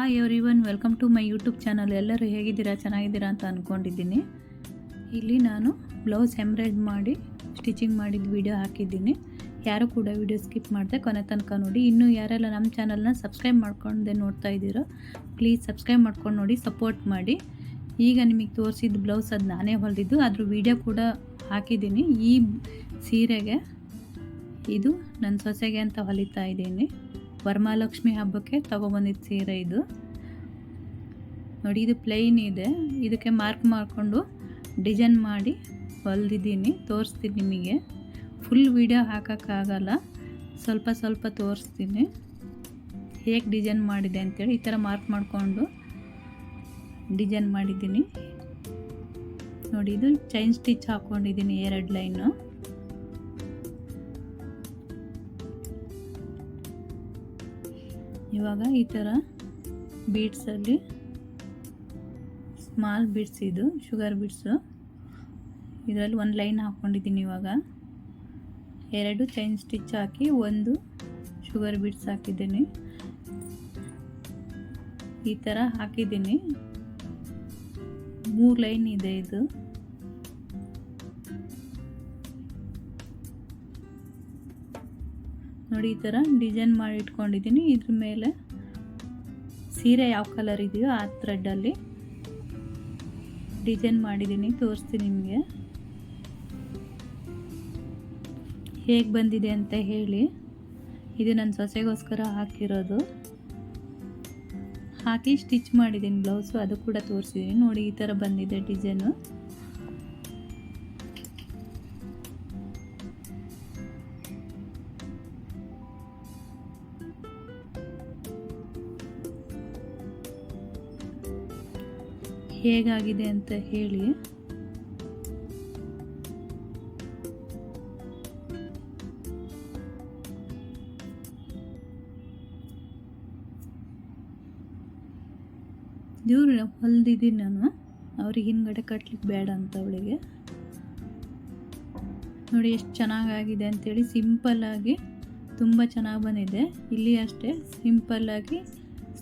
Hi everyone, welcome to my YouTube channel. ಎಲ್ಲರೂ ಹೇಗಿದ್ದೀರಾ? ಚೆನ್ನಾಗಿದ್ದೀರಾ ಅಂತ ಅಂದ್ಕೊಂಡಿದ್ದೀನಿ. ಇಲ್ಲಿ ನಾನು ಬ್ಲೌಸ್ ಎಂಬ್ರಾಯ್ಡ್ ಮಾಡಿ ಸ್ಟಿಚಿಂಗ್ ಮಾಡಿದ ವಿಡಿಯೋ ಹಾಕಿದ್ದೀನಿ. ಯಾರು ಕೂಡ ವಿಡಿಯೋ ಸ್ಕಿಪ್ ಮಾಡಿದೆ ಕೊನೆ ತನಕ ನೋಡಿ. ಇನ್ನೂ ಯಾರೆಲ್ಲ ನಮ್ಮ ಚಾನಲ್ನ ಸಬ್ಸ್ಕ್ರೈಬ್ ಮಾಡ್ಕೊಂಡೆ ನೋಡ್ತಾ ಇದ್ದೀರೋ ಪ್ಲೀಸ್ ಸಬ್ಸ್ಕ್ರೈಬ್ ಮಾಡ್ಕೊಂಡು ನೋಡಿ, ಸಪೋರ್ಟ್ ಮಾಡಿ. ಈಗ ನಿಮಗೆ ತೋರಿಸಿದ ಬ್ಲೌಸ್ ಅದು ನಾನೇ ಹೊಲಿದಿದ್ದು, ಅದ್ರ ವಿಡಿಯೋ ಕೂಡ ಹಾಕಿದ್ದೀನಿ. ಈ ಸೀರೆಗೆ ಇದು ನನ್ನ ಸೊಸೆಗೆ ಅಂತ ಹೊಲಿತಾ ಇದ್ದೀನಿ. ವರಮಹಾಲಕ್ಷ್ಮಿ ಹಬ್ಬಕ್ಕೆ ತಗೊಬಂದಿದ್ದ ಸೀರೆ ಇದು ನೋಡಿ. ಇದು ಪ್ಲೈನ್ ಇದೆ, ಇದಕ್ಕೆ ಮಾರ್ಕ್ ಮಾಡಿಕೊಂಡು ಡಿಸೈನ್ ಮಾಡಿ ಹೊಲಿದಿದ್ದೀನಿ. ತೋರಿಸ್ತೀನಿ ನಿಮಗೆ. ಫುಲ್ ವಿಡಿಯೋ ಹಾಕೋಕ್ಕಾಗಲ್ಲ, ಸ್ವಲ್ಪ ಸ್ವಲ್ಪ ತೋರಿಸ್ತೀನಿ ಹೇಗೆ ಡಿಸೈನ್ ಮಾಡಿದೆ ಅಂತೇಳಿ. ಈ ಥರ ಮಾರ್ಕ್ ಮಾಡಿಕೊಂಡು ಡಿಸೈನ್ ಮಾಡಿದ್ದೀನಿ ನೋಡಿ. ಇದು ಚೈನ್ ಸ್ಟಿಚ್ ಹಾಕ್ಕೊಂಡಿದ್ದೀನಿ 2 ಲೈನು. ಇವಾಗ ಈ ಥರ ಬೀಡ್ಸಲ್ಲಿ ಸ್ಮಾಲ್ ಬೀಡ್ಸ್, ಇದು ಶುಗರ್ ಬೀಡ್ಸು, ಇದರಲ್ಲಿ 1 ಲೈನ್ ಹಾಕ್ಕೊಂಡಿದ್ದೀನಿ. ಇವಾಗ 2 ಚೈನ್ ಸ್ಟಿಚ್ ಹಾಕಿ 1 ಶುಗರ್ ಬೀಡ್ಸ್ ಹಾಕಿದ್ದೀನಿ. ಈ ಥರ ಹಾಕಿದ್ದೀನಿ. 3 ಲೈನ್ ಇದೆ ಇದು. ನೋಡಿ, ಈ ಥರ ಡಿಸೈನ್ ಮಾಡಿ ಇಟ್ಕೊಂಡಿದ್ದೀನಿ. ಇದ್ರ ಮೇಲೆ ಸೀರೆ ಯಾವ ಕಲರ್ ಇದೆಯೋ ಆ ಥ್ರೆಡ್ಡಲ್ಲಿ ಡಿಸೈನ್ ಮಾಡಿದ್ದೀನಿ. ತೋರಿಸ್ತೀನಿ ನಿಮಗೆ ಹೇಗೆ ಬಂದಿದೆ ಅಂತ ಹೇಳಿ. ಇದು ನನ್ನ ಸೊಸೆಗೋಸ್ಕರ ಹಾಕಿರೋದು. ಹಾಕಿ ಸ್ಟಿಚ್ ಮಾಡಿದ್ದೀನಿ ಬ್ಲೌಸು, ಅದು ಕೂಡ ತೋರಿಸಿದ್ದೀನಿ ನೋಡಿ. ಈ ಥರ ಬಂದಿದೆ ಡಿಸೈನು. ಹೇಗಾಗಿದೆ ಅಂತ ಹೇಳಿ. ಇವ್ರು ಹೊಲ್ದಿದ್ದೀನಿ ನಾನು, ಅವ್ರಿಗೆ ಹಿಂದ್ಗಡೆ ಕಟ್ಲಿಕ್ಕೆ ಬೇಡ ಅಂತ ಅವಳಿಗೆ. ನೋಡಿ ಎಷ್ಟು ಚೆನ್ನಾಗಾಗಿದೆ ಅಂತೇಳಿ. ಸಿಂಪಲ್ಲಾಗಿ ತುಂಬ ಚೆನ್ನಾಗಿ ಬಂದಿದೆ. ಇಲ್ಲಿ ಅಷ್ಟೇ ಸಿಂಪಲ್ಲಾಗಿ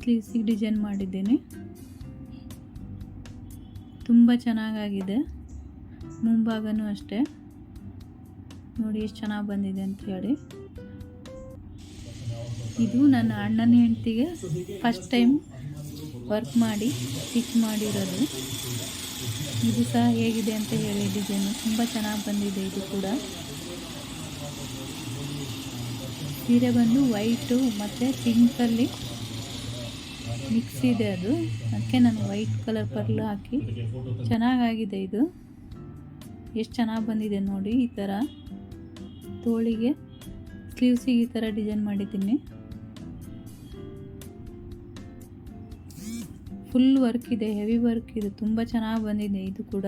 ಸ್ಲೀವ್ಸಿಗೆ ಡಿಸೈನ್ ಮಾಡಿದ್ದೀನಿ. ತುಂಬ ಚೆನ್ನಾಗಾಗಿದೆ. ಮುಂಭಾಗನೂ ಅಷ್ಟೇ ನೋಡಿ ಎಷ್ಟು ಚೆನ್ನಾಗಿ ಬಂದಿದೆ ಅಂತ ಹೇಳಿ. ಇದು ನನ್ನ ಅಣ್ಣನ ಹೆಂಡತಿಗೆ ಫಸ್ಟ್ ಟೈಮ್ ವರ್ಕ್ ಮಾಡಿ ಸ್ಟಿಚ್ ಮಾಡಿರೋದು. ಇದು ಸಹ ಹೇಗಿದೆ ಅಂತ ಹೇಳಿ. ಡಿಸೈನು ತುಂಬ ಚೆನ್ನಾಗಿ ಬಂದಿದೆ. ಇದು ಕೂಡ ಸೀರೆ ಬಂದು ವೈಟು ಮತ್ತು ಪಿಂಕಲ್ಲಿ ಮಿಕ್ಸ್ ಇದೆ. ಅದು ಅದಕ್ಕೆ ನಾನು ವೈಟ್ ಕಲರ್ ಪರ್ಲು ಹಾಕಿ ಚೆನ್ನಾಗಾಗಿದೆ. ಇದು ಎಷ್ಟು ಚೆನ್ನಾಗಿ ಬಂದಿದೆ ನೋಡಿ. ಈ ಥರ ತೋಳಿಗೆ ಸ್ಲೀವ್ಸಿಗೆ ಈ ಥರ ಡಿಸೈನ್ ಮಾಡಿದ್ದೀನಿ. ಫುಲ್ ವರ್ಕ್ ಇದೆ, ಹೆವಿ ವರ್ಕ್ ಇದೆ, ತುಂಬ ಚೆನ್ನಾಗಿ ಬಂದಿದೆ. ಇದು ಕೂಡ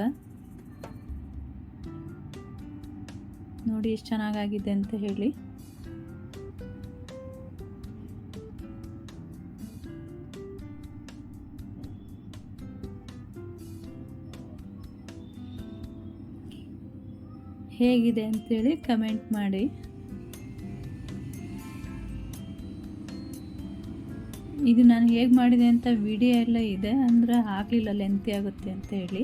ನೋಡಿ ಎಷ್ಟು ಚೆನ್ನಾಗಾಗಿದೆ ಅಂತ ಹೇಳಿ. ಹೇಗಿದೆ ಅಂತೇಳಿ ಕಮೆಂಟ್ ಮಾಡಿ. ಇದು ನಾನು ಹೇಗೆ ಮಾಡಿದೆ ಅಂತ ವಿಡಿಯೋ ಎಲ್ಲ ಇದೆ, ಅಂದರೆ ಹಾಕಲಿಲ್ಲ, ಲೆಂತಿ ಆಗುತ್ತೆ ಅಂತ ಹೇಳಿ.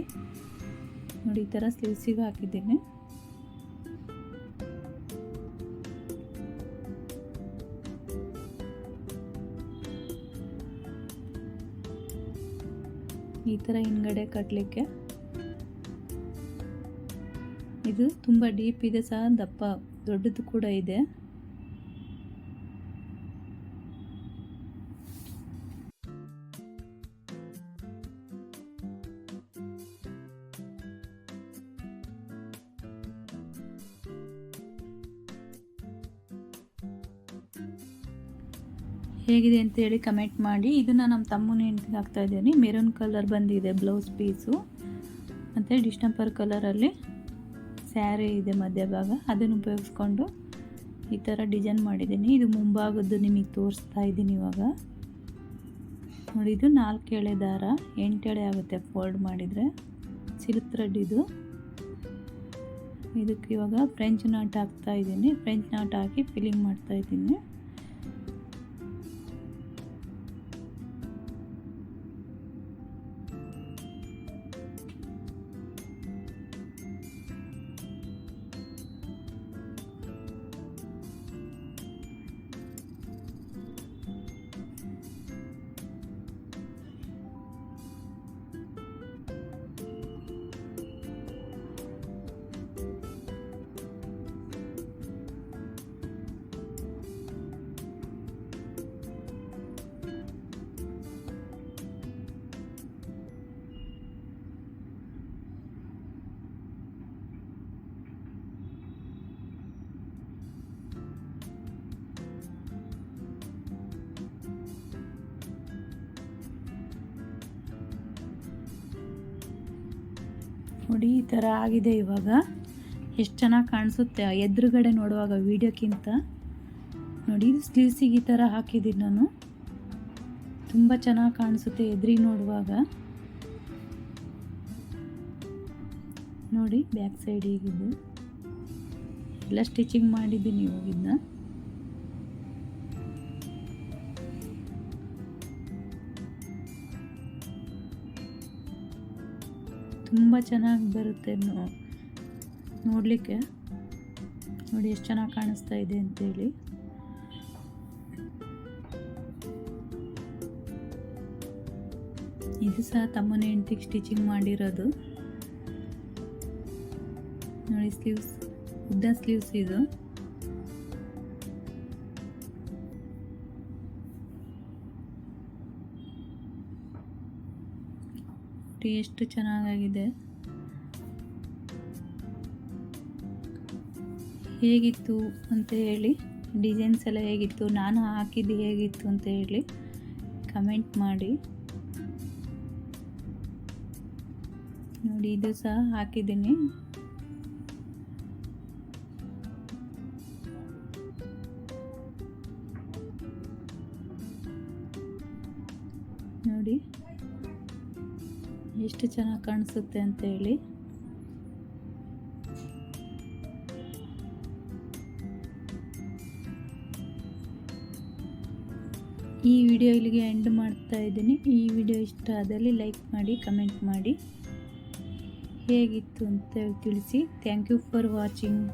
ನೋಡಿ, ಈ ಥರ ಸ್ಲೀವ್ಸಿಗೆ ಹಾಕಿದ್ದೀನಿ. ಈ ಥರ ಹಿಂದ್ಗಡೆ ಕಟ್ಟಲಿಕ್ಕೆ. ಇದು ತುಂಬ ಡೀಪ್ ಇದೆ ಸಹ, ದಪ್ಪ ದೊಡ್ಡದು ಕೂಡ ಇದೆ. ಹೇಗಿದೆ ಅಂತೇಳಿ ಕಮೆಂಟ್ ಮಾಡಿ. ಇದನ್ನು ನಮ್ಮ ತಮ್ಮನ ಹೆಂಡತಿಗೆ ಹಾಕ್ತಾ ಇದ್ದೀನಿ. ಮೆರೂನ್ ಕಲರ್ ಬಂದಿದೆ ಬ್ಲೌಸ್ ಪೀಸು, ಮತ್ತು ಡಿಸ್ಟೆಂಪರ್ ಕಲರಲ್ಲಿ ಸ್ಯಾರಿ ಇದೆ ಮಧ್ಯಭಾಗ. ಅದನ್ನು ಉಪಯೋಗಿಸ್ಕೊಂಡು ಈ ಥರ ಡಿಸೈನ್ ಮಾಡಿದ್ದೀನಿ. ಇದು ಮುಂಭಾಗದ್ದು ನಿಮಗೆ ತೋರಿಸ್ತಾ ಇದ್ದೀನಿ ಇವಾಗ ನೋಡಿ. ಇದು 4 ಎಳೆ ದಾರ, 8 ಎಳೆ ಆಗುತ್ತೆ ಫೋಲ್ಡ್ ಮಾಡಿದರೆ. ಸಿಲ್ಕ್ ಥ್ರೆಡ್ ಇದು. ಇದಕ್ಕೆ ಇವಾಗ ಫ್ರೆಂಚ್ ನಾಟ್ ಹಾಕ್ತಾ ಇದ್ದೀನಿ. ಫ್ರೆಂಚ್ ನಾಟ್ ಹಾಕಿ ಫಿಲ್ಲಿಂಗ್ ಮಾಡ್ತಾ ಇದ್ದೀನಿ. ನೋಡಿ ಈ ಥರ ಆಗಿದೆ. ಇವಾಗ ಎಷ್ಟು ಚೆನ್ನಾಗಿ ಕಾಣಿಸುತ್ತೆ ಎದುರುಗಡೆ ನೋಡುವಾಗ ವೀಡಿಯೋಕ್ಕಿಂತ. ನೋಡಿ ಸ್ಲೀವ್ಸಿಗೆ ಈ ಥರ ಹಾಕಿದ್ದೀನಿ ನಾನು, ತುಂಬ ಚೆನ್ನಾಗಿ ಕಾಣಿಸುತ್ತೆ ಎದುರಿಗೆ ನೋಡುವಾಗ. ನೋಡಿ ಬ್ಯಾಕ್ ಸೈಡ್ ಹೀಗಿದೆ, ಎಲ್ಲ ಸ್ಟಿಚಿಂಗ್ ಮಾಡಿದ್ದೀನಿ ಇವಾಗಿದ್ನ. ತುಂಬ ಚೆನ್ನಾಗಿ ಬರುತ್ತೆ ನೋಡಲಿಕ್ಕೆ. ನೋಡಿ ಎಷ್ಟು ಚೆನ್ನಾಗಿ ಕಾಣಿಸ್ತಾ ಇದೆ ಅಂತೇಳಿ. ಇದು ಸಹ ತಮ್ಮನ ಹೆಂಡತಿಗೆ ಸ್ಟಿಚಿಂಗ್ ಮಾಡಿರೋದು. ನೋಡಿ ಸ್ಲೀವ್ಸ್, ಉದ್ದ ಸ್ಲೀವ್ಸ್ ಇದು. ಎಷ್ಟು ಚೆನ್ನಾಗಿದೆ. ಹೇಗಿತ್ತು ಅಂತ ಹೇಳಿ, ಡಿಸೈನ್ಸ್ ಎಲ್ಲ ಹೇಗಿತ್ತು, ನಾನು ಹಾಕಿದ್ದು ಹೇಗಿತ್ತು ಅಂತ ಹೇಳಿ ಕಮೆಂಟ್ ಮಾಡಿ. ನೋಡಿ ಇದು ಸಹ ಹಾಕಿದ್ದೀನಿ. ನೋಡಿ ಎಷ್ಟು ಚೆನ್ನಾಗಿ ಕಾಣಿಸುತ್ತೆ ಅಂತ ಹೇಳಿ. ಈ ವಿಡಿಯೋ ಇಲ್ಲಿಗೆ ಎಂಡ್ ಮಾಡ್ತಾ ಇದ್ದೀನಿ. ಈ ವಿಡಿಯೋ ಇಷ್ಟ ಆದಲ್ಲಿ ಲೈಕ್ ಮಾಡಿ, ಕಮೆಂಟ್ ಮಾಡಿ, ಹೇಗಿತ್ತು ಅಂತ ತಿಳಿಸಿ. Thank you for watching.